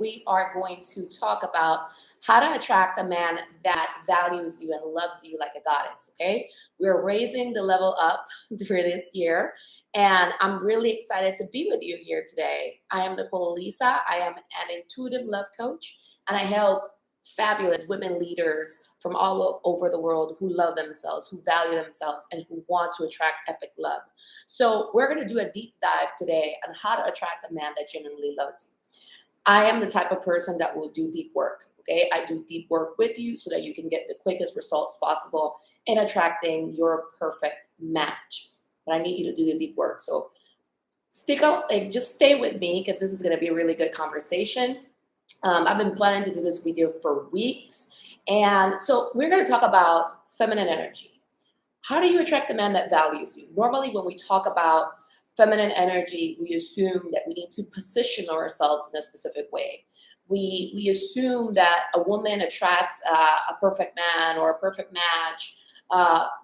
we are going to talk about how to attract a man that values you and loves you like a goddess. Okay, we're raising the level up for this year, and I'm really excited to be with you here today. I am Nicole Elissa. I am an intuitive love coach, and I help fabulous women leaders from over the world who love themselves, who value themselves, and who want to attract epic love. So, we're going to do a deep dive today on how to attract a man that genuinely loves you. I am the type of person that will do deep work. Okay, I do deep work with you so that you can get the quickest results possible in attracting your perfect match. But I need you to do the deep work. So stick out, like just stay with me because this is going to be a really good conversation. I've been planning to do this video for weeks, and so we're going to talk about feminine energy. How do you attract a man that values you? Normally, when we talk about feminine energy, we assume that we need to position ourselves in a specific way. We assume that a woman attracts a perfect man or a perfect match,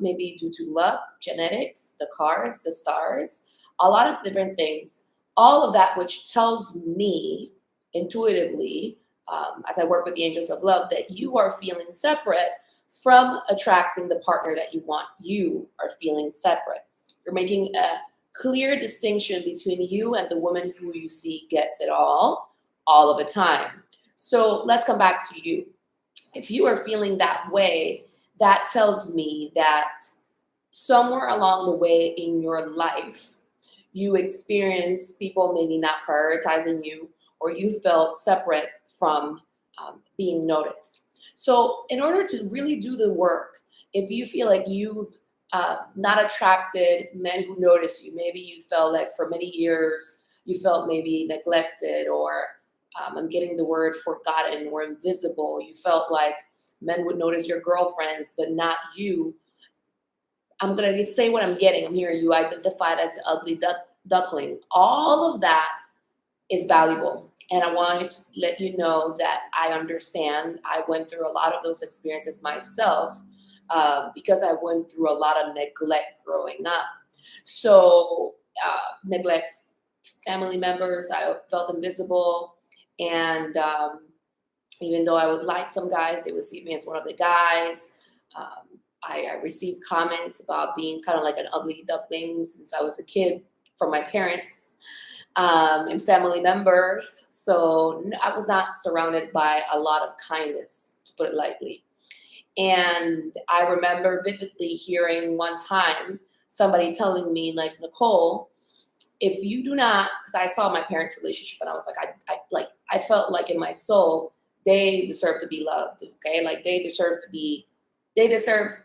maybe due to luck, genetics, the cards, the stars, a lot of different things. All of that, which tells me intuitively, as I work with the angels of love, that you are feeling separate from attracting the partner that you want. You are feeling separate. You're making a clear distinction between you and the woman who you see gets it all of the time. So let's come back to you. If you are feeling that way, that tells me that somewhere along the way in your life, you experience people maybe not prioritizing you, or you felt separate from being noticed. So in order to really do the work, if you feel like you've not attracted men who notice you, maybe you felt like for many years you felt maybe neglected, or I'm getting the word forgotten or invisible. You felt like men would notice your girlfriends but not you. I'm going to say what I'm getting. I'm hearing you identified as the ugly duckling. All of that is valuable. And I wanted to let you know that I understand. I went through a lot of those experiences myself, because I went through a lot of neglect growing up. So, neglect family members, I felt invisible. And even though I would like some guys, they would see me as one of the guys. I received comments about being kind of like an ugly duckling since I was a kid from my parents and family members. So I was not surrounded by a lot of kindness, to put it lightly. And I remember vividly hearing one time somebody telling me, like, Nicole, if you do not, because I saw my parents' relationship and I was like, I felt like in my soul, they deserve to be loved. Okay. Like they deserve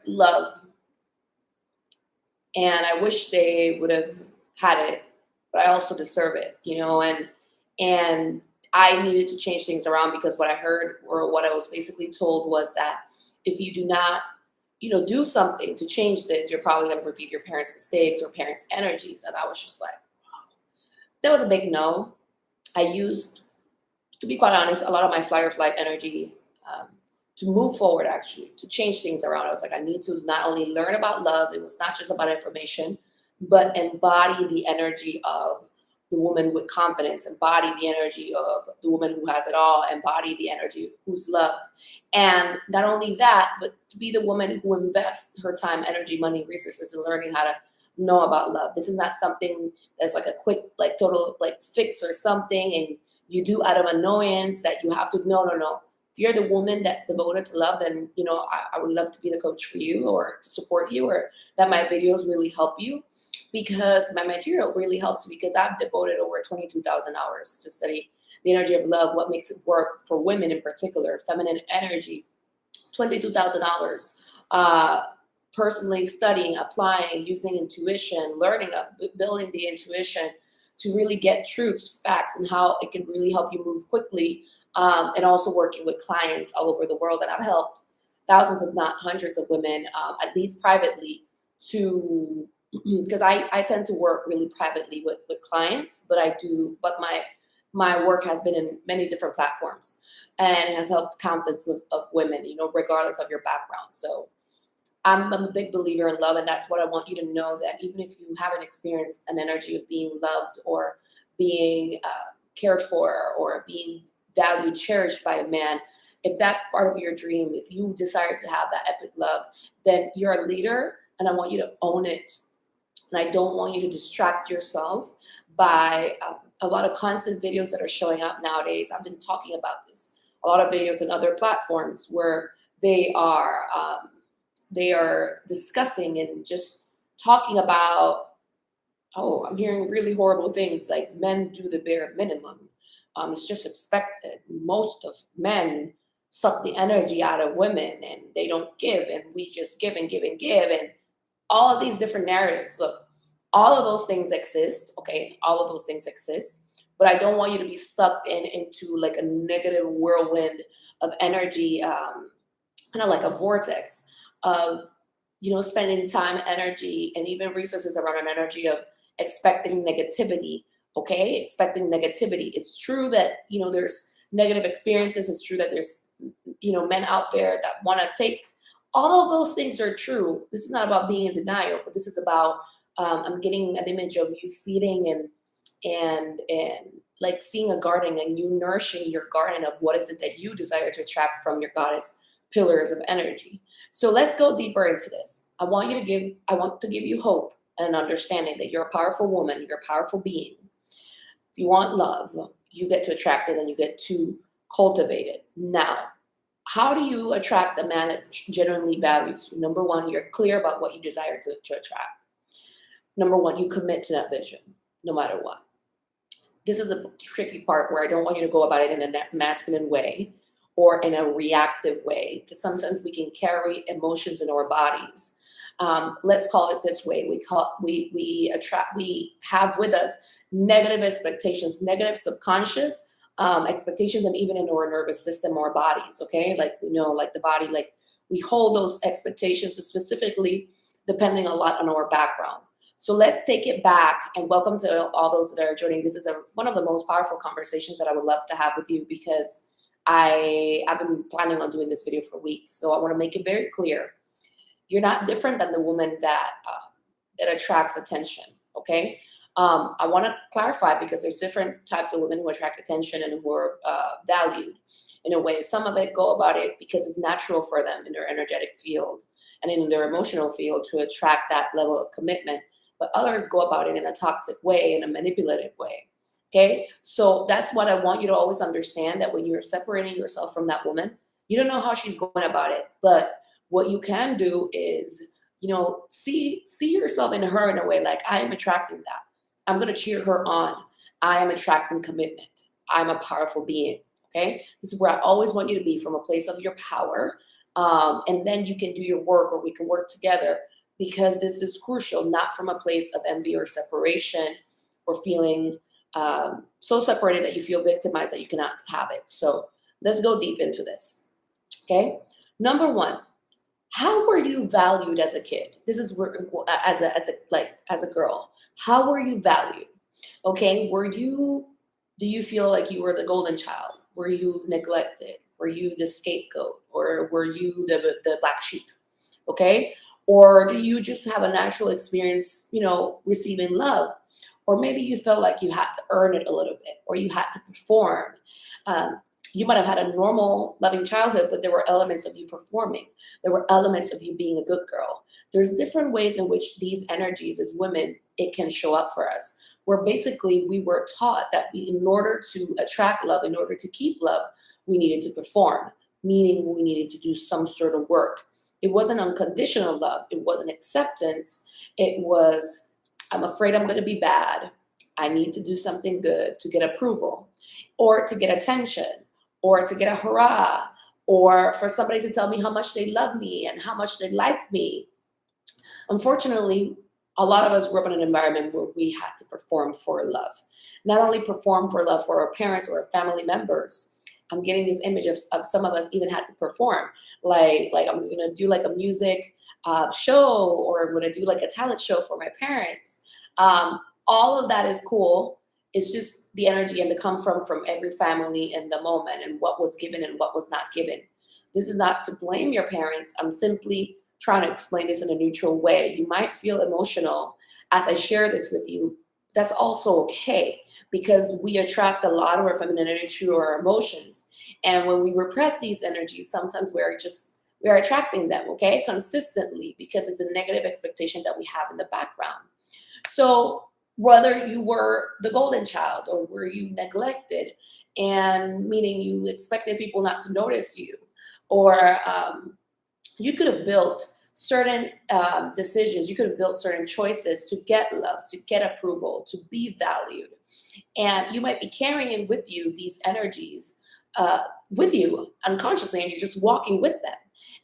love. And I wish they would have had it, but I also deserve it, and I needed to change things around because what I heard, or what I was basically told, was that if you do not, do something to change this, you're probably going to repeat your parents' mistakes or parents' energies. And I was just like, that was a big no. I used, to be quite honest, a lot of my fly or flight energy to move forward, actually, to change things around. I was like, I need to not only learn about love, it was not just about information, but embody the energy of the woman with confidence, embody the energy of the woman who has it all, embody the energy who's loved. And not only that, but to be the woman who invests her time, energy, money, resources in learning how to know about love. This is not something that's like a quick, like total, like fix or something, and you do out of annoyance that you have to, no. If you're the woman that's devoted to love, then, I would love to be the coach for you, or to support you, or that my videos really help you, because my material really helps, because I've devoted over 22,000 hours to study the energy of love, what makes it work for women in particular, feminine energy, 22,000 hours, personally studying, applying, using intuition, learning, building the intuition to really get truths, facts, and how it can really help you move quickly, and also working with clients all over the world. And I've helped thousands, if not hundreds of women, at least privately, to because I tend to work really privately with clients, but my work has been in many different platforms, and it has helped countless of women, regardless of your background. So I'm a big believer in love, and that's what I want you to know, that even if you haven't experienced an energy of being loved, or being cared for, or being valued, cherished by a man, if that's part of your dream, if you desire to have that epic love, then you're a leader and I want you to own it. And I don't want you to distract yourself by a lot of constant videos that are showing up nowadays. I've been talking about this. A lot of videos on other platforms where they are discussing and just talking about, oh, I'm hearing really horrible things like men do the bare minimum. It's just expected. Most of men suck the energy out of women and they don't give, and we just give and give and give. And all of these different narratives. Look, all of those things exist, okay? All of those things exist. But I don't want you to be sucked into like a negative whirlwind of energy, kind of like a vortex of, spending time, energy, and even resources around an energy of expecting negativity, okay? Expecting negativity. It's true that, there's negative experiences. It's true that there's, men out there that want to take. All of those things are true. This is not about being in denial, but this is about, I'm getting an image of you feeding and like seeing a garden and you nourishing your garden of what is it that you desire to attract from your goddess pillars of energy. So let's go deeper into this. I want to give you hope and understanding that you're a powerful woman, you're a powerful being. If you want love, you get to attract it and you get to cultivate it. Now, how do you attract the man that genuinely values you? Number one, you're clear about what you desire to attract. Number one, you commit to that vision, no matter what. This is a tricky part where I don't want you to go about it in a masculine way or in a reactive way, because sometimes we can carry emotions in our bodies. Let's call it this way. We have with us negative expectations, negative subconscious expectations, and even in our nervous system or bodies. Okay, like like the body, like we hold those expectations specifically depending a lot on our background. So let's take it back, and welcome to all those that are joining. This is one of the most powerful conversations that I would love to have with you, because I've been planning on doing this video for weeks. So I want to make it very clear. You're not different than the woman that attracts attention, okay? I want to clarify, because there's different types of women who attract attention and who are valued in a way. Some of it go about it because it's natural for them in their energetic field and in their emotional field to attract that level of commitment. But others go about it in a toxic way, in a manipulative way. Okay, so that's what I want you to always understand, that when you're separating yourself from that woman, you don't know how she's going about it. But what you can do is, see yourself in her in a way like, I am attracting that. I'm going to cheer her on. I am attracting commitment. I'm a powerful being. Okay, this is where I always want you to be, from a place of your power. And then you can do your work, or we can work together, because this is crucial, not from a place of envy or separation or feeling so separated that you feel victimized that you cannot have it. So let's go deep into this. Okay. Number one, how were you valued as a kid? This is where, as a girl, how were you valued? Okay. Do you feel like you were the golden child? Were you neglected? Were you the scapegoat? Or were you the black sheep? Okay. Or do you just have a natural experience, receiving love? Or maybe you felt like you had to earn it a little bit, or you had to perform. You might have had a normal, loving childhood, but there were elements of you performing. There were elements of you being a good girl. There's different ways in which these energies as women, it can show up for us, where basically we were taught that in order to attract love, in order to keep love, we needed to perform, meaning we needed to do some sort of work. It wasn't unconditional love. It wasn't acceptance. It was, I'm afraid I'm going to be bad. I need to do something good to get approval, or to get attention, or to get a hurrah, or for somebody to tell me how much they love me and how much they like me. Unfortunately, a lot of us grew up in an environment where we had to perform for love. Not only perform for love for our parents or our family members. I'm getting this image of some of us even had to perform. Like I'm going to do like a music show, or I'm going to do like a talent show for my parents. All of that is cool. It's just the energy and the come from every family in the moment, and what was given and what was not given. This is not to blame your parents. I'm simply trying to explain this in a neutral way. You might feel emotional as I share this with you, that's also okay, because we attract a lot of our feminine energy through our emotions. And when we repress these energies, sometimes we're attracting them, okay, consistently, because it's a negative expectation that we have in the background. So whether you were the golden child or were you neglected, and meaning you expected people not to notice you, or you could have built certain decisions, you could have built certain choices to get love, to get approval, to be valued. And you might be carrying with you these energies with you unconsciously, and you're just walking with them.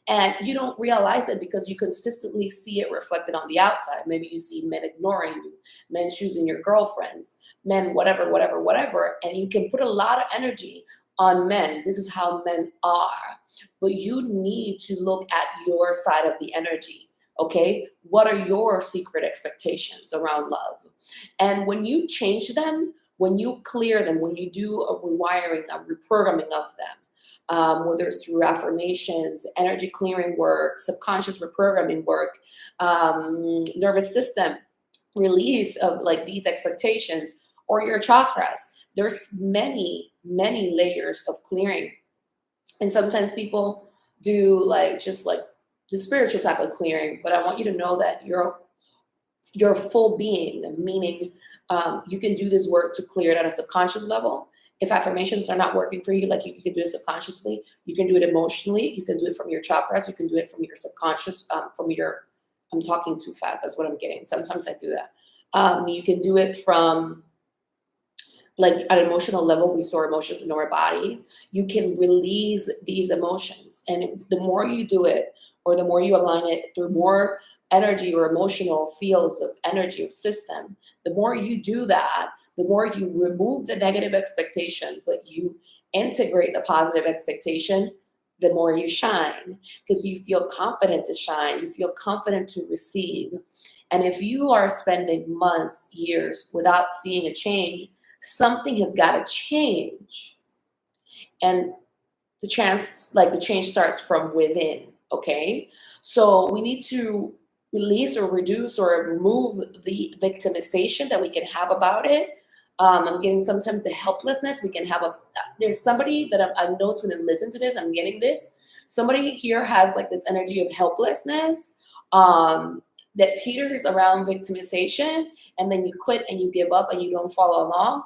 And you don't realize it because you consistently see it reflected on the outside. Maybe you see men ignoring you, men choosing your girlfriends, men, whatever, whatever, whatever. And you can put a lot of energy on men. This is how men are. But you need to look at your side of the energy. Okay, what are your secret expectations around love? And when you change them, when you clear them, when you do a rewiring, a reprogramming of them, whether it's through affirmations, energy clearing work, subconscious reprogramming work, nervous system release of like these expectations, or your chakras, there's many layers of clearing. And sometimes people do like just like the spiritual type of clearing, but I want you to know that your full being, meaning you can do this work to clear it at a subconscious level. If affirmations are not working for you, like you can do it subconsciously, you can do it emotionally, you can do it from your chakras, you can do it from your subconscious, from your, I'm talking too fast, that's what I'm getting. Sometimes I do that. You can do it from like at an emotional level, we store emotions in our bodies. You can release these emotions. And the more you do it, or the more you align it through more energy or emotional fields of energy of system, the more you do that, the more you remove the negative expectation, but you integrate the positive expectation, the more you shine, because you feel confident to shine, you feel confident to receive. And if you are spending months, years without seeing a change, something has got to change. And the change starts from within. Okay, so we need to release or reduce or remove the victimization that we can have about it. I'm getting sometimes the helplessness we can have. There's somebody that I know is going to listen to this. I'm getting this. Somebody here has like this energy of helplessness that teeters around victimization, and then you quit and you give up and you don't follow along,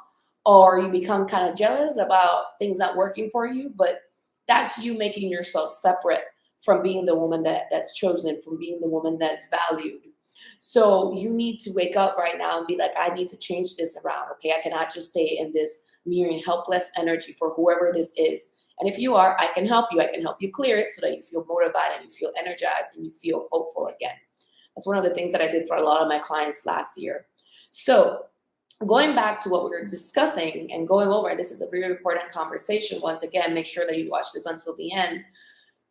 or you become kind of jealous about things not working for you. But that's you making yourself separate from being the woman that's chosen, from being the woman that's valued. So you need to wake up right now and be like, I need to change this around. Okay, I cannot just stay in this mirroring helpless energy for whoever this is. And if you are, I can help you. I can help you clear it so that you feel motivated and you feel energized and you feel hopeful again. That's one of the things that I did for a lot of my clients last year. So going back to what we were discussing and going over, this is a very important conversation. Once again, make sure that you watch this until the end.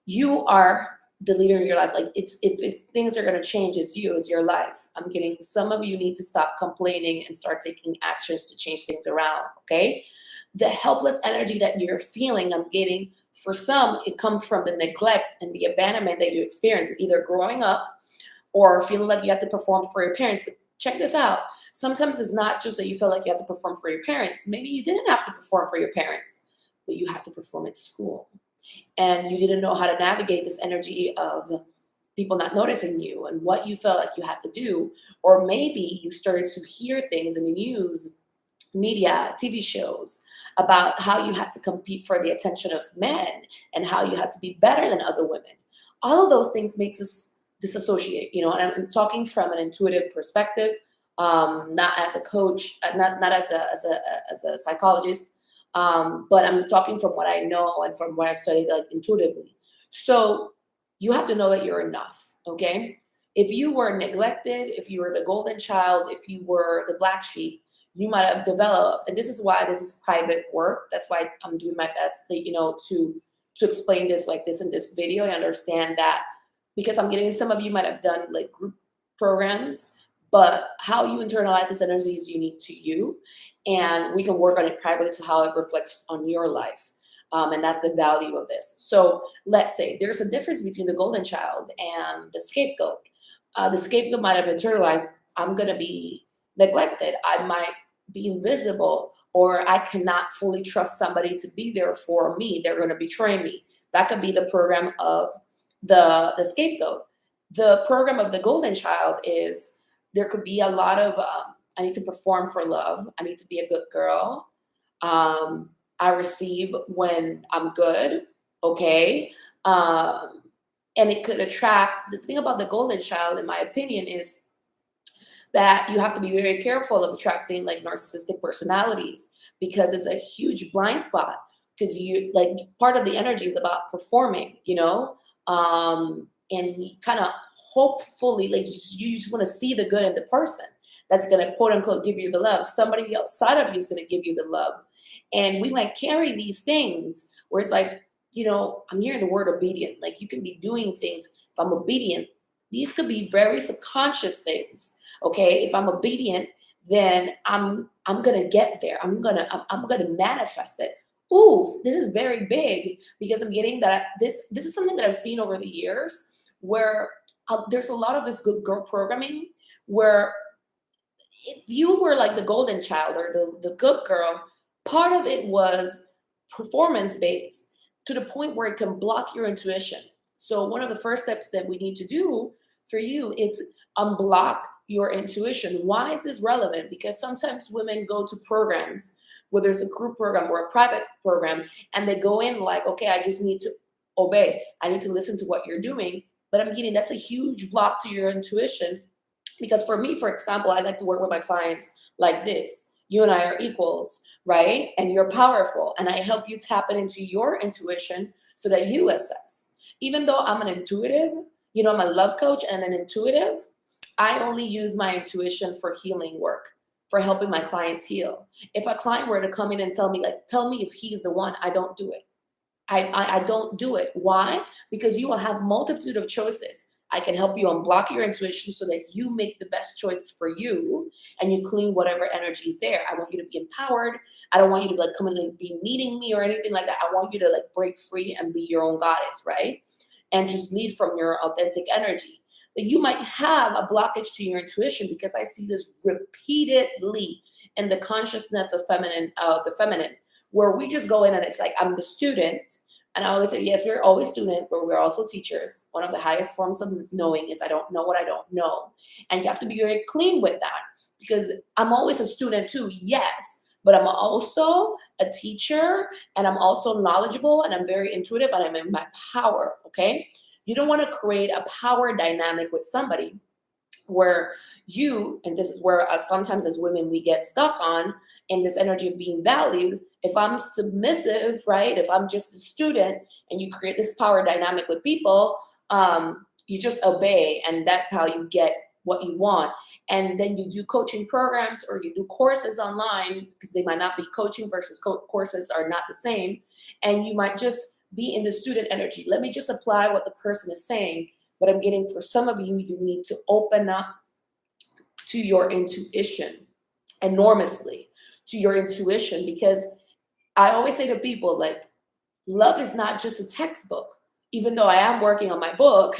You are the leader in your life. Like if things are going to change, it's you, it's your life. I'm getting some of you need to stop complaining and start taking actions to change things around. Okay. The helpless energy that you're feeling, I'm getting for some, it comes from the neglect and the abandonment that you experience either growing up or feeling like you have to perform for your parents. But check this out. Sometimes it's not just that you feel like you have to perform for your parents. Maybe you didn't have to perform for your parents, but you had to perform at school. And you didn't know how to navigate this energy of people not noticing you and what you felt like you had to do. Or maybe you started to hear things in the news, media, TV shows about how you had to compete for the attention of men and how you had to be better than other women. All of those things makes us disassociate, and I'm talking from an intuitive perspective, not as a coach, not as a psychologist, but I'm talking from what I know and from what I studied, like intuitively. So you have to know that you're enough. Okay. If you were neglected, if you were the golden child, if you were the black sheep, you might have developed, and this is why this is private work. That's why I'm doing my best, to explain this like this in this video. I understand that because I'm getting some of you might have done like group programs, but how you internalize this energy is unique to you. And we can work on it privately to how it reflects on your life. And that's the value of this. So let's say there's a difference between the golden child and the scapegoat. The scapegoat might have internalized, I'm going to be neglected. I might be invisible, or I cannot fully trust somebody to be there for me. They're going to betray me. That could be the program of the scapegoat. The program of the golden child is there could be a lot of I need to perform for love. I need to be a good girl. I receive when I'm good. Okay. Um, and it could attract, the thing about the golden child, in my opinion, is that you have to be very careful of attracting like narcissistic personalities, because it's a huge blind spot, because you like part of the energy is about performing, and kind of hopefully like you just want to see the good in the person that's going to quote unquote give you the love. Somebody outside of you is going to give you the love, and we might carry these things where it's like, I'm hearing the word obedient. Like, you can be doing things. If I'm obedient, these could be very subconscious things. Okay, if I'm obedient, then I'm gonna get there. I'm gonna manifest it. Ooh, this is very big, because I'm getting that this is something that I've seen over the years, where there's a lot of this good girl programming, where if you were like the golden child or the good girl, part of it was performance based, to the point where it can block your intuition. So one of the first steps that we need to do for you is unblock your intuition. Why is this relevant? Because sometimes women go to programs, whether it's a group program or a private program, and they go in like, okay, I just need to obey. I need to listen to what you're doing. But I'm getting that's a huge block to your intuition, because for me, for example, I like to work with my clients like this. You and I are equals, right? And you're powerful. And I help you tap it into your intuition so that you assess. Even though I'm an intuitive, I'm a love coach and an intuitive, I only use my intuition for healing work, for helping my clients heal. If a client were to come in and tell me if he's the one, I don't do it. I don't do it. Why? Because you will have multitude of choices. I can help you unblock your intuition so that you make the best choice for you, and you clean whatever energy is there. I want you to be empowered. I don't want you to like come and like be needing me or anything like that. I want you to like break free and be your own goddess, right? And just lead from your authentic energy. But you might have a blockage to your intuition, because I see this repeatedly in the consciousness of the feminine, where we just go in and it's like, I'm the student. And I always say, yes, we're always students, but we're also teachers. One of the highest forms of knowing is I don't know what I don't know. And you have to be very clean with that, because I'm always a student too, yes, but I'm also a teacher, and I'm also knowledgeable, and I'm very intuitive, and I'm in my power, okay? You don't want to create a power dynamic with somebody where and this is where sometimes as women we get stuck on, in this energy of being valued. If I'm submissive, right? If I'm just a student, and you create this power dynamic with people, you just obey, and that's how you get what you want. And then you do coaching programs, or you do courses online, because they might not be coaching versus courses are not the same. And you might just be in the student energy. Let me just apply what the person is saying. But I'm getting, for some of you, you need to open up to your intuition enormously, to your intuition, because I always say to people, like, love is not just a textbook, even though I am working on my book,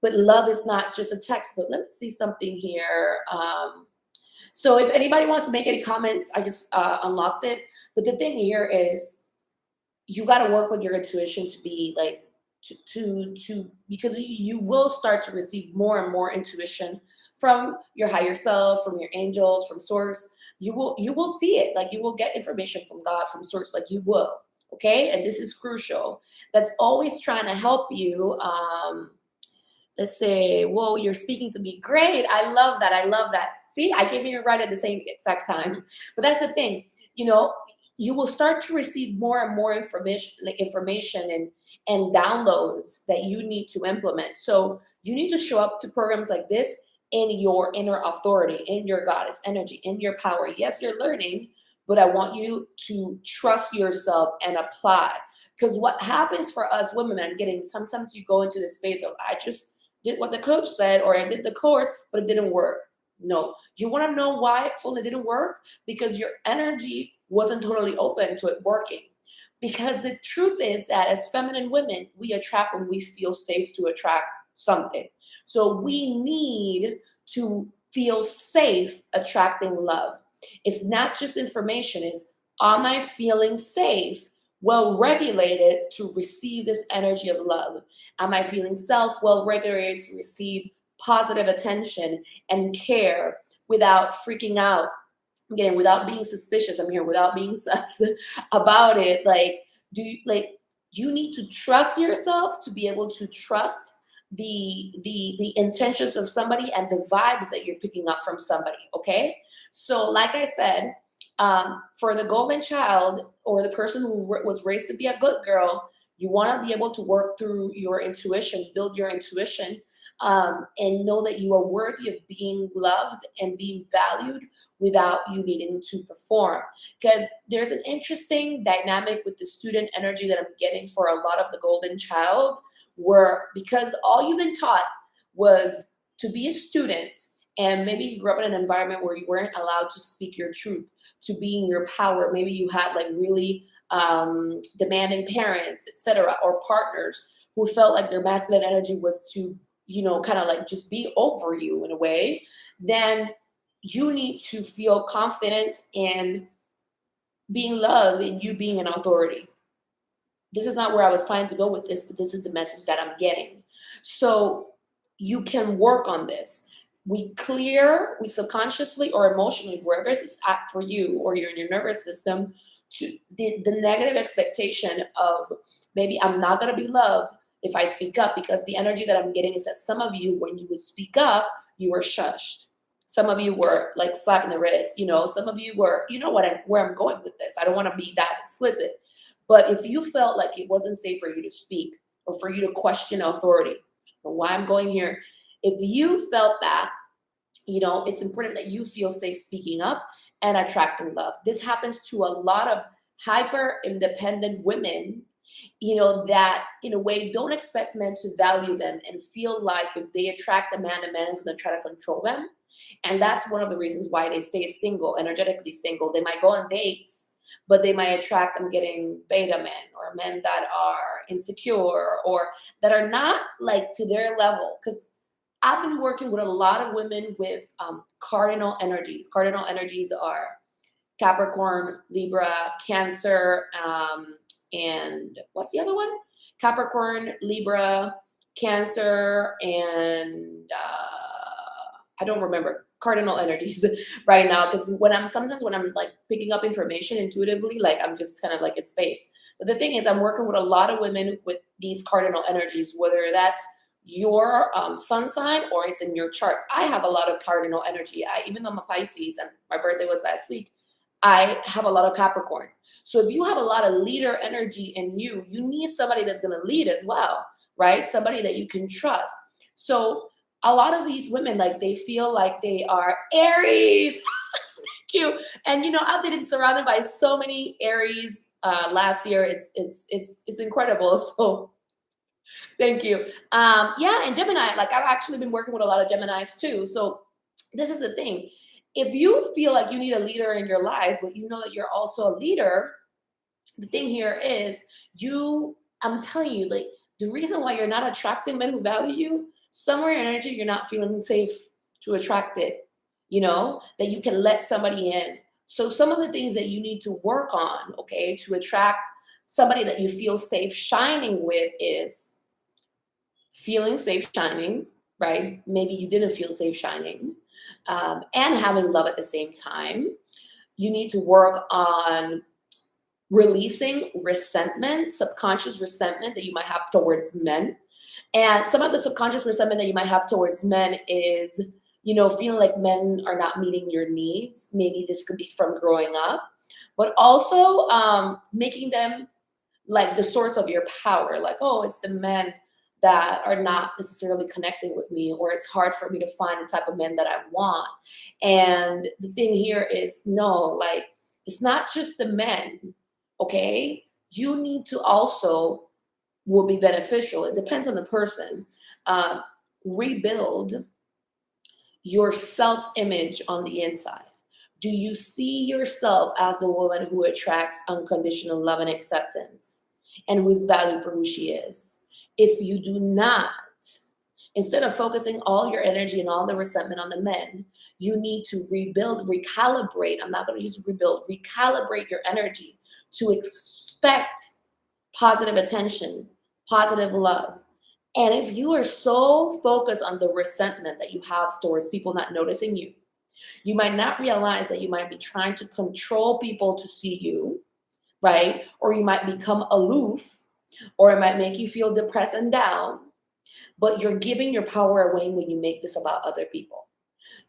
but love is not just a textbook. Let me see something here. So if anybody wants to make any comments, I just unlocked it. But the thing here is, you got to work with your intuition to be like, to because you will start to receive more and more intuition from your higher self, from your angels, from source. You will see it, like you will get information from God, from source, like you will. Okay, and this is crucial. That's always trying to help you. Let's say, whoa, you're speaking to me. Great. I love that. I love that. See, I came here right at the same exact time. But that's the thing, you will start to receive more and more information, and downloads that you need to implement. So you need to show up to programs like this in your inner authority, in your goddess energy, in your power. Yes, you're learning, but I want you to trust yourself and apply. Because what happens for us women, I'm getting, sometimes you go into this space of, I just did what the coach said, or I did the course, but it didn't work. No, you want to know why it fully didn't work? Because your energy wasn't totally open to it working. Because the truth is that as feminine women, we attract when we feel safe to attract something. So we need to feel safe attracting love. It's not just information, it's am I feeling safe, well regulated to receive this energy of love? Am I feeling self well regulated to receive positive attention and care without freaking out? Again, without being suspicious, I'm here without being sus about it. Like, you need to trust yourself to be able to trust the intentions of somebody and the vibes that you're picking up from somebody. Okay, so like I said, for the golden child or the person who was raised to be a good girl, you want to be able to work through your intuition, build your intuition, and know that you are worthy of being loved and being valued without you needing to perform. Because there's an interesting dynamic with the student energy that I'm getting for a lot of the golden child, where because all you've been taught was to be a student, and maybe you grew up in an environment where you weren't allowed to speak your truth, to be in your power. Maybe you had like really demanding parents, etc., or partners who felt like their masculine energy was to, kind of like just be over you in a way. Then you need to feel confident in being loved and you being an authority. This is not where I was planning to go with this, but this is the message that I'm getting. So you can work on this. We subconsciously or emotionally, wherever it's at for you or you're in your nervous system, to the negative expectation of maybe I'm not going to be loved if I speak up, because the energy that I'm getting is that some of you, when you would speak up, you were shushed. Some of you were like slapping the wrist, some of you were, where I'm going with this. I don't want to be that explicit. But if you felt like it wasn't safe for you to speak or for you to question authority, or why I'm going here, if you felt that, it's important that you feel safe speaking up and attracting love. This happens to a lot of hyper independent women, that in a way don't expect men to value them and feel like if they attract a man is going to try to control them. And that's one of the reasons why they stay single, energetically single. They might go on dates, but they might attract, I'm getting beta men or men that are insecure or that are not like to their level. Because I've been working with a lot of women with cardinal energies. Cardinal energies are Capricorn, Libra, Cancer, and what's the other one? Capricorn, Libra, Cancer, and I don't remember cardinal energies right now, because when I'm like picking up information intuitively, like I'm just kind of like it's space. But the thing is, I'm working with a lot of women with these cardinal energies, whether that's your sun sign or it's in your chart. I have a lot of cardinal energy. Even though I'm a Pisces and my birthday was last week, I have a lot of Capricorn. So if you have a lot of leader energy in you, you need somebody that's going to lead as well, right? Somebody that you can trust. So a lot of these women, like they feel like they are Aries. Thank you. And I've been surrounded by so many Aries last year. It's incredible. So thank you. Yeah, and Gemini, like I've actually been working with a lot of Geminis too. So this is the thing. If you feel like you need a leader in your life, but you know that you're also a leader, the thing here is I'm telling you, like the reason why you're not attracting men who value you, somewhere in energy, you're not feeling safe to attract it, that you can let somebody in. So some of the things that you need to work on, okay, to attract somebody that you feel safe shining with is feeling safe shining, right? Maybe you didn't feel safe shining, and having love at the same time. You need to work on releasing resentment, subconscious resentment that you might have towards men. And some of the subconscious resentment that you might have towards men is, feeling like men are not meeting your needs. Maybe this could be from growing up, but also making them like the source of your power. Like, oh, it's the men that are not necessarily connecting with me, or it's hard for me to find the type of men that I want. And the thing here is, no, like, it's not just the men, okay? You need to also, will be beneficial. It depends on the person. Rebuild your self-image on the inside. Do you see yourself as the woman who attracts unconditional love and acceptance and who is valued for who she is? If you do not, Instead of focusing all your energy and all the resentment on the men, you need to rebuild, recalibrate. I'm not going to use rebuild, recalibrate your energy to expect positive attention, positive love. And if you are so focused on the resentment that you have towards people not noticing you, you might not realize that you might be trying to control people to see you, right? Or you might become aloof, or it might make you feel depressed and down, but you're giving your power away when you make this about other people.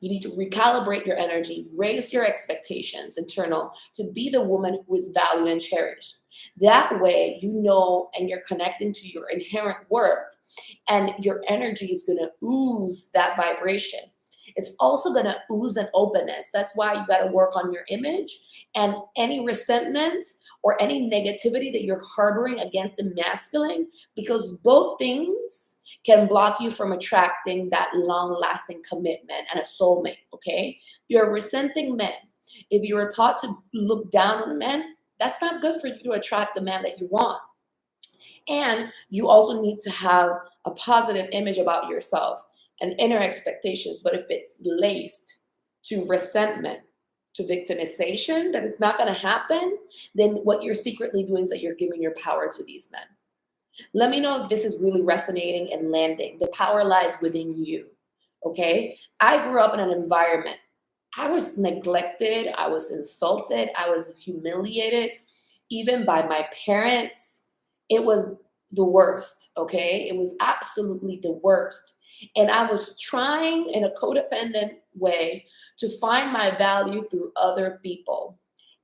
You need to recalibrate your energy, raise your expectations internal to be the woman who is valued and cherished. That way, you know, and you're connecting to your inherent worth, and your energy is going to ooze that vibration. It's also going to ooze an openness. That's why you got to work on your image, and any resentment or any negativity that you're harboring against the masculine, because both things can block you from attracting that long-lasting commitment and a soulmate, okay? You're resenting men. If you were taught to look down on men, that's not good for you to attract the man that you want. And you also need to have a positive image about yourself and inner expectations. But if it's laced to resentment, to victimization, that it's not going to happen, then what you're secretly doing is that you're giving your power to these men. Let me know if this is really resonating and landing. The power lies within you. Okay? I grew up in an environment. I was neglected. I was insulted. I was humiliated, even by my parents. It was the worst. Okay? It was absolutely the worst. And I was trying in a codependent way to find my value through other people.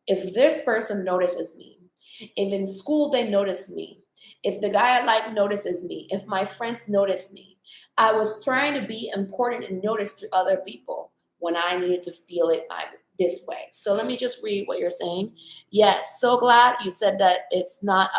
If this person notices me, if in school they notice me, if the guy I like notices me, if my friends notice me, I was trying to be important and noticed to other people when I needed to feel it this way. So let me just read what you're saying. Yes, so glad you said that it's not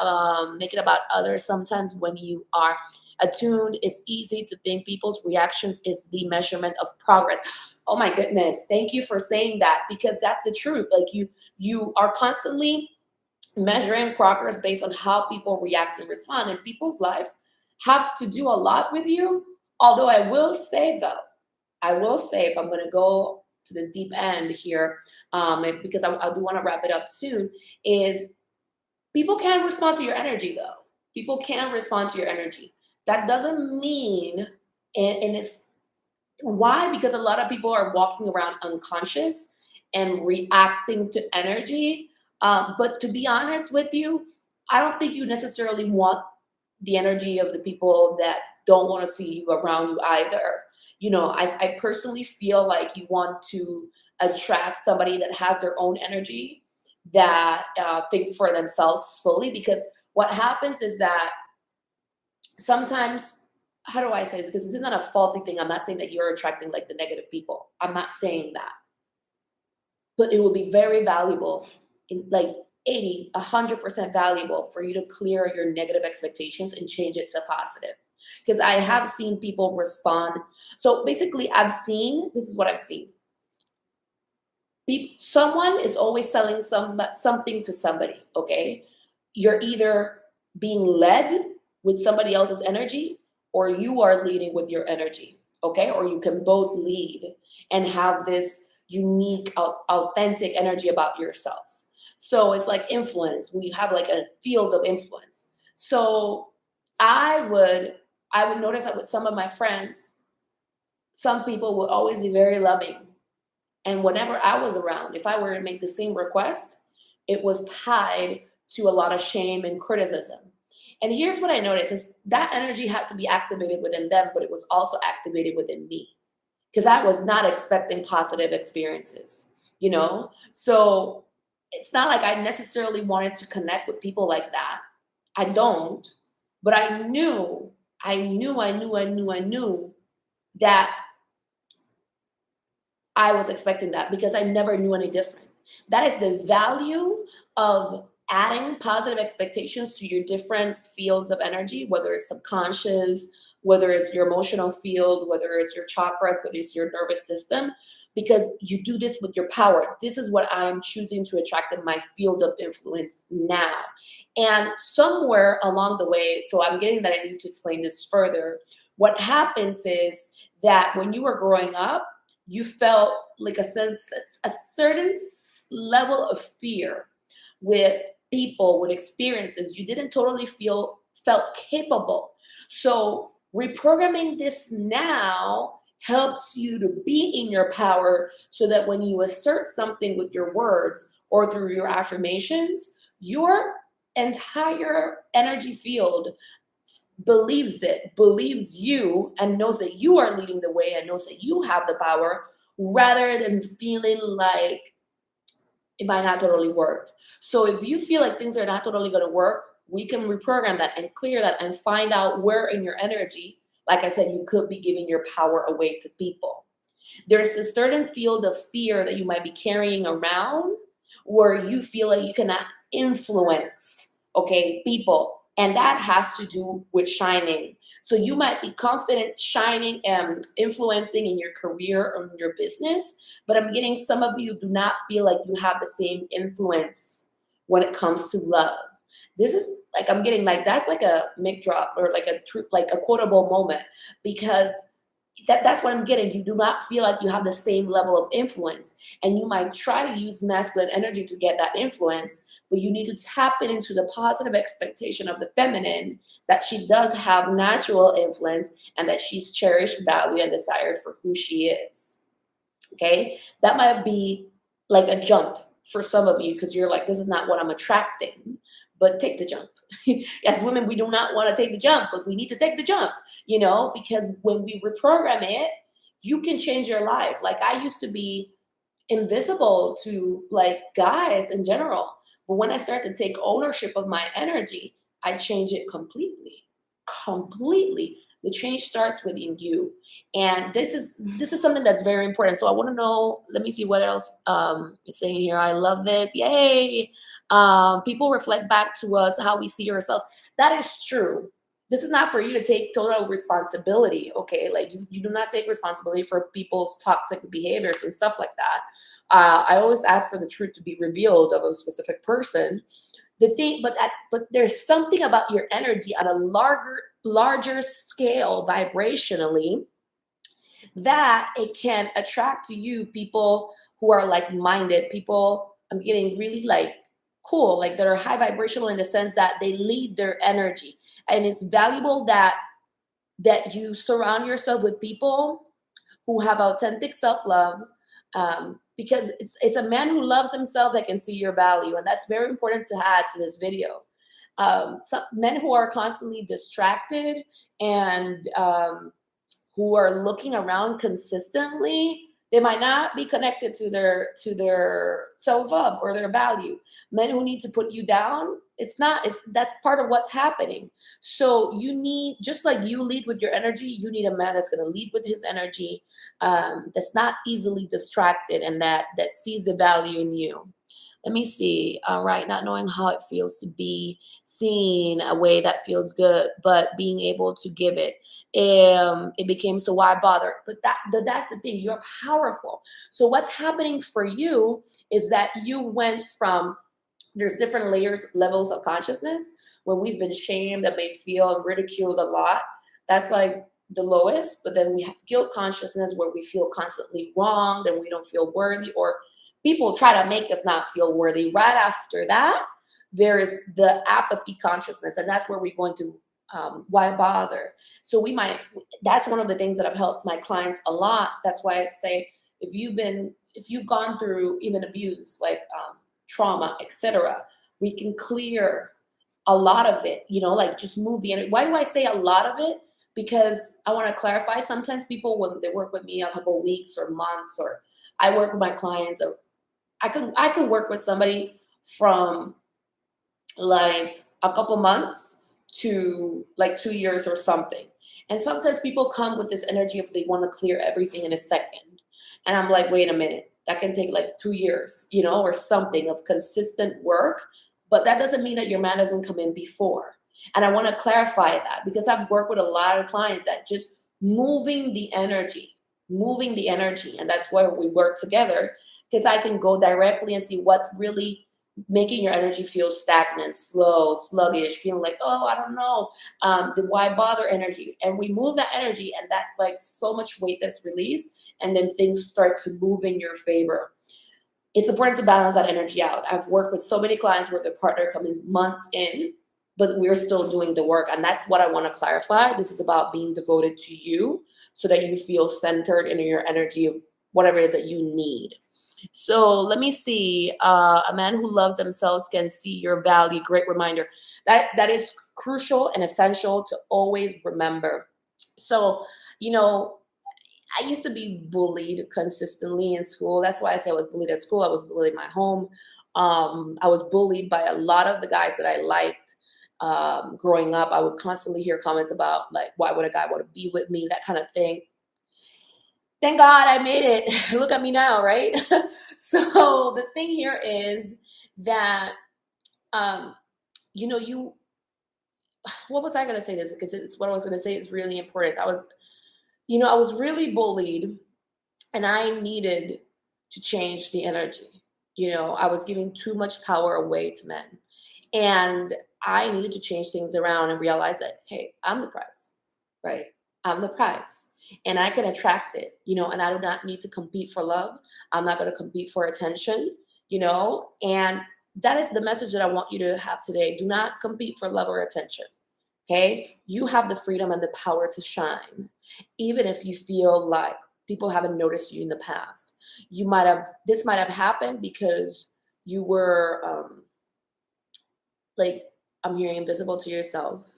make it about others. Sometimes when you are attuned, it's easy to think people's reactions is the measurement of progress. Oh my goodness, thank you for saying that, because that's the truth. Like you are constantly measuring progress based on how people react and respond, and people's life have to do a lot with you. Although I will say, if I'm going to go to this deep end here, because I do want to wrap it up soon, is people can respond to your energy though. People can respond to your energy. That doesn't mean, and it's why, because a lot of people are walking around unconscious and reacting to energy. But to be honest with you, I don't think you necessarily want the energy of the people that don't want to see you around you either. You know, I personally feel like you want to attract somebody that has their own energy, that thinks for themselves fully, because what happens is that sometimes, how do I say this? Because this is not a faulty thing. I'm not saying that you're attracting like the negative people. I'm not saying that. But it will be very valuable, in like 80, 100% valuable for you to clear your negative expectations and change it to positive. Because I have seen people respond. So basically, this is what I've seen. Someone is always selling something to somebody, okay? You're either being led with somebody else's energy, or you are leading with your energy, okay? Or you can both lead and have this unique, authentic energy about yourselves. So it's like influence. We have like a field of influence. So I would notice that with some of my friends, some people would always be very loving. And whenever I was around, if I were to make the same request, it was tied to a lot of shame and criticism. And here's what I noticed is that energy had to be activated within them, but it was also activated within me, because I was not expecting positive experiences, you know? So it's not like I necessarily wanted to connect with people like that. I don't, but I knew that I was expecting that, because I never knew any different. That is the value of adding positive expectations to your different fields of energy, whether it's subconscious, whether it's your emotional field, whether it's your chakras, whether it's your nervous system, because you do this with your power. This is what I'm choosing to attract in my field of influence now. And somewhere along the way, so I'm getting that I need to explain this further, what happens is that when you were growing up, you felt like a certain level of fear with people, with experiences. You didn't totally felt capable. So reprogramming this now helps you to be in your power so that when you assert something with your words or through your affirmations, your entire energy field believes it, believes you, and knows that you are leading the way and knows that you have the power rather than feeling like it might not totally work. So if you feel like things are not totally going to work, we can reprogram that and clear that and find out where in your energy, like I said, you could be giving your power away to people. There's a certain field of fear that you might be carrying around where you feel like you cannot influence, okay, people. And that has to do with shining. So you might be confident shining and influencing in your career or in your business, but I'm getting some of you do not feel like you have the same influence when it comes to love. This is like I'm getting like that's like a mic drop or like a like a quotable moment because that's what I'm getting. You do not feel like you have the same level of influence, and you might try to use masculine energy to get that influence, but you need to tap it into the positive expectation of the feminine that she does have natural influence and that she's cherished, value, and desired for who she is. Okay, that might be like a jump for some of you because you're like, this is not what I'm attracting, but take the jump. As women, we do not want to take the jump, but we need to take the jump, because when we reprogram it, you can change your life. Like I used to be invisible to like guys in general, but when I started to take ownership of my energy, I change it completely. Completely. The change starts within you. And this is something that's very important. So I want to know, let me see what else it's saying here. I love this. Yay. People reflect back to us how we see ourselves. That is true. This is not for you to take total responsibility, okay? Like you do not take responsibility for people's toxic behaviors and stuff like that. I always ask for the truth to be revealed of a specific person. The thing, but there's something about your energy on a larger scale vibrationally that it can attract to you people who are like-minded people. I'm getting really like cool, like that are high vibrational in the sense that they lead their energy. And it's valuable that you surround yourself with people who have authentic self-love, because it's a man who loves himself that can see your value, and that's very important to add to this video. Some men who are constantly distracted and who are looking around consistently, they might not be connected to their self-love or their value. Men who need to put you down, that's part of what's happening. So you need, just like you lead with your energy, you need a man that's going to lead with his energy, that's not easily distracted, and that sees the value in you. Let me see. All right, not knowing how it feels to be seen a way that feels good, but being able to give it. It became, so why bother? But that's the thing. You're powerful. So what's happening for you is that you went from, there's different levels of consciousness. When we've been shamed and made feel and ridiculed a lot, that's like the lowest. But then we have guilt consciousness where we feel constantly wronged and we don't feel worthy, or people try to make us not feel worthy. Right after that, there is the apathy consciousness, and that's where we're going to why bother? So that's one of the things that have helped my clients a lot. That's why I say, if you've gone through even abuse, like trauma, etc., we can clear a lot of it, like just move the energy. Why do I say a lot of it? Because I want to clarify, sometimes people, when they work with me a couple of weeks or months, or I work with my clients, or I can work with somebody from like a couple months to like 2 years or something. And sometimes people come with this energy of they want to clear everything in a second. And I'm like, wait a minute, that can take like 2 years, or something of consistent work. But that doesn't mean that your man doesn't come in before. And I want to clarify that because I've worked with a lot of clients that just moving the energy. And that's why we work together, because I can go directly and see what's really making your energy feel stagnant, slow, sluggish, feeling like, oh, I don't know, the why bother energy. And we move that energy, and that's like so much weight that's released, and then things start to move in your favor. It's important to balance that energy out. I've worked with so many clients where the partner comes months in, but we're still doing the work. And that's what I want to clarify. This is about being devoted to you so that you feel centered in your energy of whatever it is that you need. So let me see. A man who loves themselves can see your value. Great reminder. That is crucial and essential to always remember. So, you know, I used to be bullied consistently in school. That's why I say I was bullied at school. I was bullied in my home. I was bullied by a lot of the guys that I liked growing up. I would constantly hear comments about, like, why would a guy want to be with me? That kind of thing. Thank God I made it. Look at me now, right? So the thing here is that, um, you, what was I going to say this? Because it's what I was going to say is really important. I was really bullied, and I needed to change the energy. I was giving too much power away to men. And I needed to change things around and realize that, hey, I'm the prize, right? I'm the prize. And I can attract it, and I do not need to compete for love. I'm not going to compete for attention, and that is the message that I want you to have today. Do not compete for love or attention. Okay. You have the freedom and the power to shine, even if you feel like people haven't noticed you in the past. This might have happened because you were, like, I'm hearing invisible to yourself.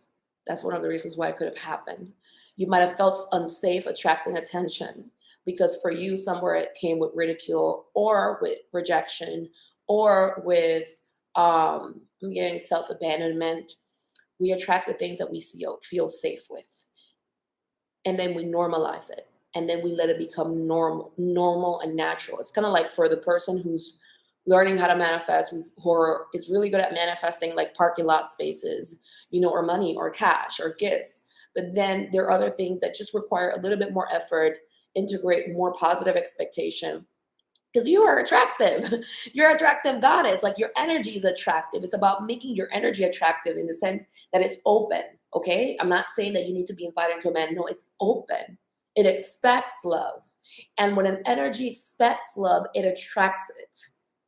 That's one of the reasons why it could have happened. You might have felt unsafe attracting attention because for you, somewhere it came with ridicule or with rejection or with I'm getting self abandonment. We attract the things that we feel safe with, and then we normalize it, and then we let it become normal and natural. It's kind of like for the person who's learning how to manifest, who is really good at manifesting like parking lot spaces, or money or cash or gifts. But then there are other things that just require a little bit more effort, integrate more positive expectation, because you are attractive. You're an attractive goddess. Like, your energy is attractive. It's about making your energy attractive in the sense that it's open. Okay. I'm not saying that you need to be invited to a man. No, it's open. It expects love. And when an energy expects love, it attracts it.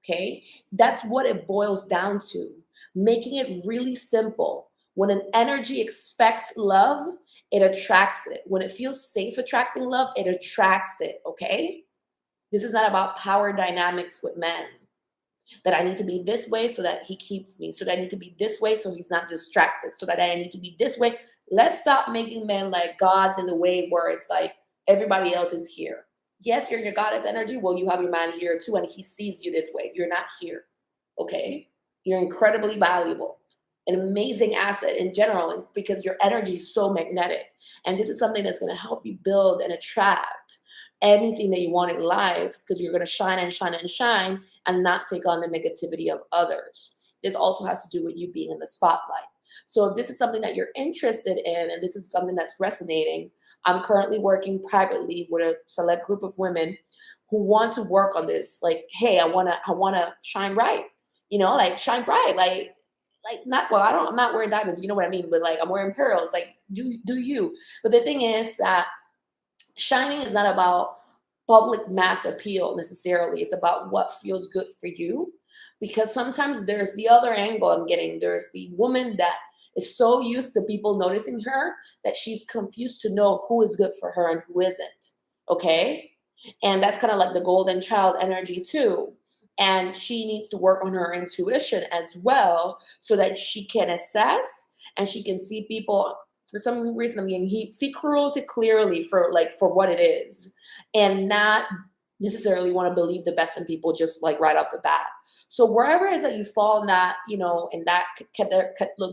Okay. That's what it boils down to. Making it really simple. When an energy expects love, it attracts it. When it feels safe attracting love, it attracts it. Okay. This is not about power dynamics with men. That I need to be this way so that he keeps me. So that I need to be this way so he's not distracted. So that I need to be this way. Let's stop making men like gods in the way where it's like everybody else is here. Yes, you're in your goddess energy. Well, you have your man here too, and he sees you this way. You're not here. Okay? You're incredibly valuable. An amazing asset in general because your energy is so magnetic. And this is something that's going to help you build and attract anything that you want in life, because you're going to shine and shine and shine and not take on the negativity of others. This also has to do with you being in the spotlight. So if this is something that you're interested in and this is something that's resonating, I'm currently working privately with a select group of women who want to work on this. Like, hey, I wanna shine bright, like shine bright, like not well, I'm not wearing diamonds, you know what I mean? But like I'm wearing pearls, like do you. But the thing is that shining is not about public mass appeal necessarily. It's about what feels good for you. Because sometimes there's the other angle I'm getting. There's the woman that is so used to people noticing her that she's confused to know who is good for her and who isn't. Okay? And that's kind of like the golden child energy too. And she needs to work on her intuition as well so that she can assess and she can see people. For some reason, I'm getting see cruelty clearly for what it is, and not necessarily want to believe the best in people just like right off the bat. So wherever it is that you fall in that, in that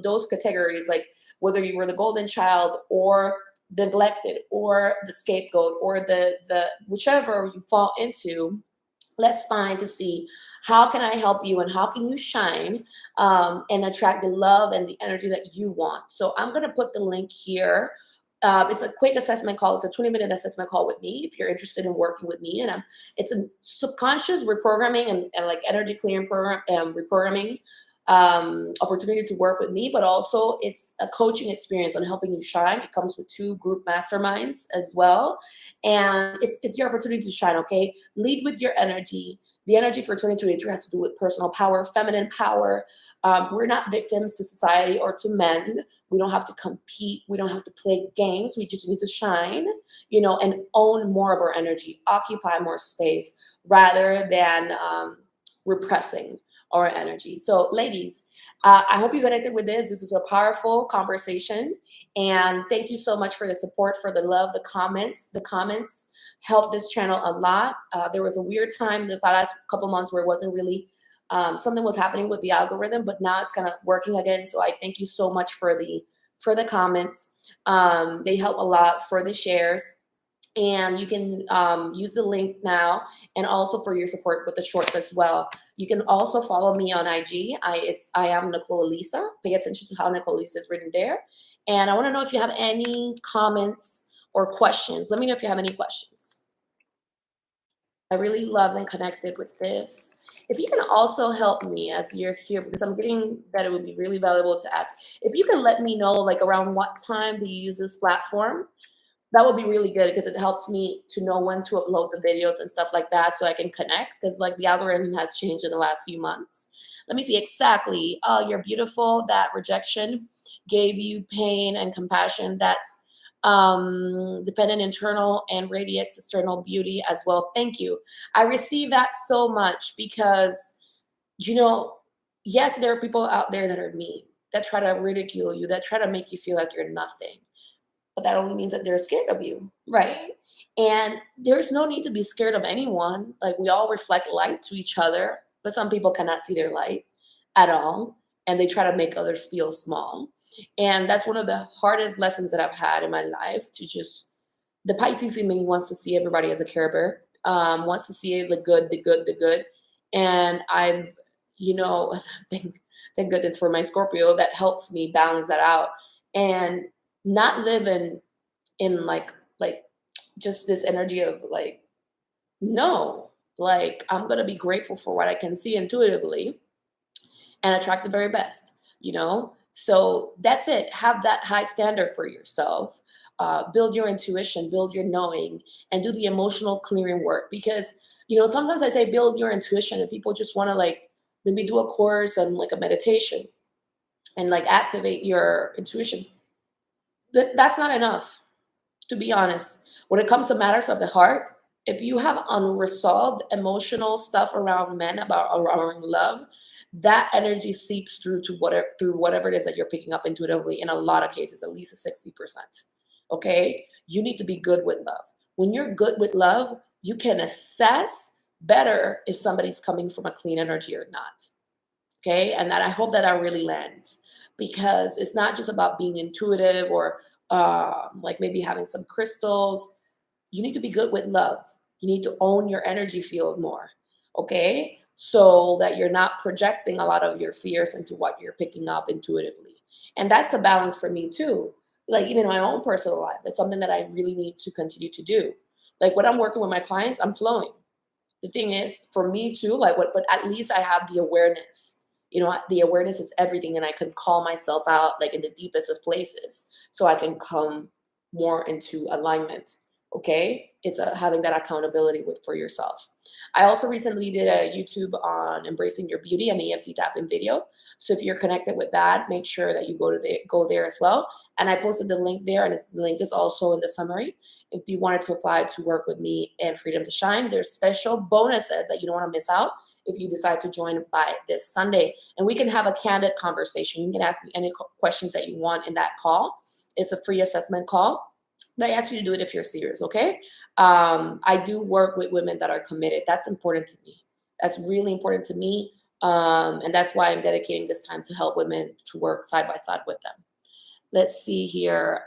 those categories, like whether you were the golden child or neglected or the scapegoat or the whichever you fall into, let's find to see how can I help you and how can you shine and attract the love and the energy that you want. So I'm going to put the link here It's a quick assessment call. It's a 20-minute assessment call with me if you're interested in working with me. And it's a subconscious reprogramming and like energy clearing program, reprogramming opportunity to work with me, but also it's a coaching experience on helping you shine. It comes with 2 group masterminds as well. And it's your opportunity to shine, okay? Lead with your energy. The energy for 2023 has to do with personal power, feminine power. We're not victims to society or to men. We don't have to compete. We don't have to play games. We just need to shine, and own more of our energy, occupy more space rather than repressing our energy. So, ladies, I hope you connected with this. This was a powerful conversation. And thank you so much for the support, for the love, the comments. The comments helped this channel a lot. There was a weird time the last couple months where it wasn't really something was happening with the algorithm, but now it's kind of working again. So I thank you so much for the comments. They help a lot, for the shares. And you can use the link now, and also for your support with the shorts as well. You can also follow me on IG. I am Nicole Elissa. Pay attention to how Nicole Elissa is written there. And I want to know if you have any comments or questions. Let me know if you have any questions. I really love and connected with this. If you can also help me as you're here, because I'm getting that it would be really valuable to ask. If you can let me know, like, around what time do you use this platform, that would be really good, because it helps me to know when to upload the videos and stuff like that, so I can connect, because like the algorithm has changed in the last few months. Let me see exactly. Oh, you're beautiful. That rejection gave you pain and compassion. That's dependent internal and radiates external beauty as well. Thank you. I receive that so much because, yes, there are people out there that are mean, that try to ridicule you, that try to make you feel like you're nothing. But that only means that they're scared of you, right? And there's no need to be scared of anyone. Like, we all reflect light to each other, but some people cannot see their light at all, and they try to make others feel small. And that's one of the hardest lessons that I've had in my life, to just, the Pisces in me wants to see everybody as a Care Bear, wants to see the good, the good, the good. And I've, thank, thank goodness for my Scorpio that helps me balance that out, and not live in like just this energy of like, no, like, I'm gonna be grateful for what I can see intuitively and attract the very best, so that's it. Have that high standard for yourself. Build your intuition, build your knowing, and do the emotional clearing work. Because sometimes I say build your intuition, and people just want to, like, maybe do a course and like a meditation and like activate your intuition. That's not enough, to be honest. When it comes to matters of the heart, if you have unresolved emotional stuff around men, around love, that energy seeps through to whatever it is that you're picking up intuitively. In a lot of cases, at least a 60%. Okay, you need to be good with love. When you're good with love, you can assess better if somebody's coming from a clean energy or not. Okay, and that, I hope that really lands, because it's not just about being intuitive or like maybe having some crystals. You need to be good with love. You need to own your energy field more, okay? So that you're not projecting a lot of your fears into what you're picking up intuitively. And that's a balance for me too. Like, even in my own personal life, that's something that I really need to continue to do. Like, when I'm working with my clients, I'm flowing. The thing is, for me too, like, but at least I have the awareness. The awareness is everything, and I can call myself out, like, in the deepest of places, so I can come more into alignment. Okay, it's having that accountability for yourself. I also recently did a YouTube on embracing your beauty and EFT tapping video. So if you're connected with that, make sure that you go there as well. And I posted the link there, and the link is also in the summary. If you wanted to apply to work with me and Freedom to Shine, there's special bonuses that you don't want to miss out if you decide to join by this Sunday. And we can have a candid conversation. You can ask me any questions that you want in that call. It's a free assessment call. But I ask you to do it if you're serious, okay? I do work with women that are committed. That's important to me. That's really important to me. And that's why I'm dedicating this time to help women to work side by side with them. Let's see here.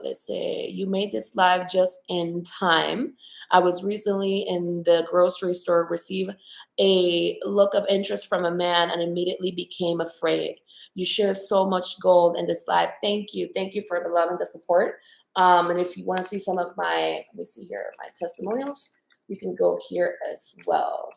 Let's say you made this live just in time. I was recently in the grocery store, received a look of interest from a man, and immediately became afraid. You shared so much gold in this live. Thank you. Thank you for the love and the support. And if you want to see some of my, let me see here, my testimonials, you can go here as well.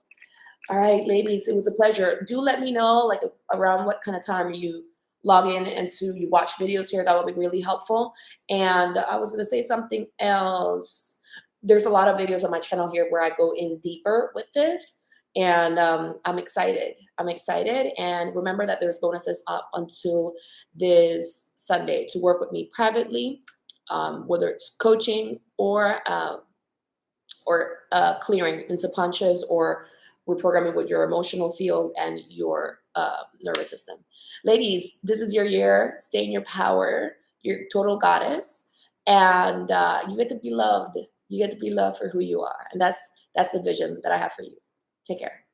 All right, ladies, it was a pleasure. Do let me know like around what kind of time you log in and you watch videos here. That would be really helpful. And I was going to say something else. There's a lot of videos on my channel here where I go in deeper with this. And I'm excited. I'm excited. And remember that there's bonuses up until this Sunday to work with me privately, whether it's coaching or clearing in subconscious or reprogramming with your emotional field and your nervous system. Ladies, this is your year. Stay in your power. You're total goddess, and you get to be loved. You get to be loved for who you are, and that's the vision that I have for you. Take care.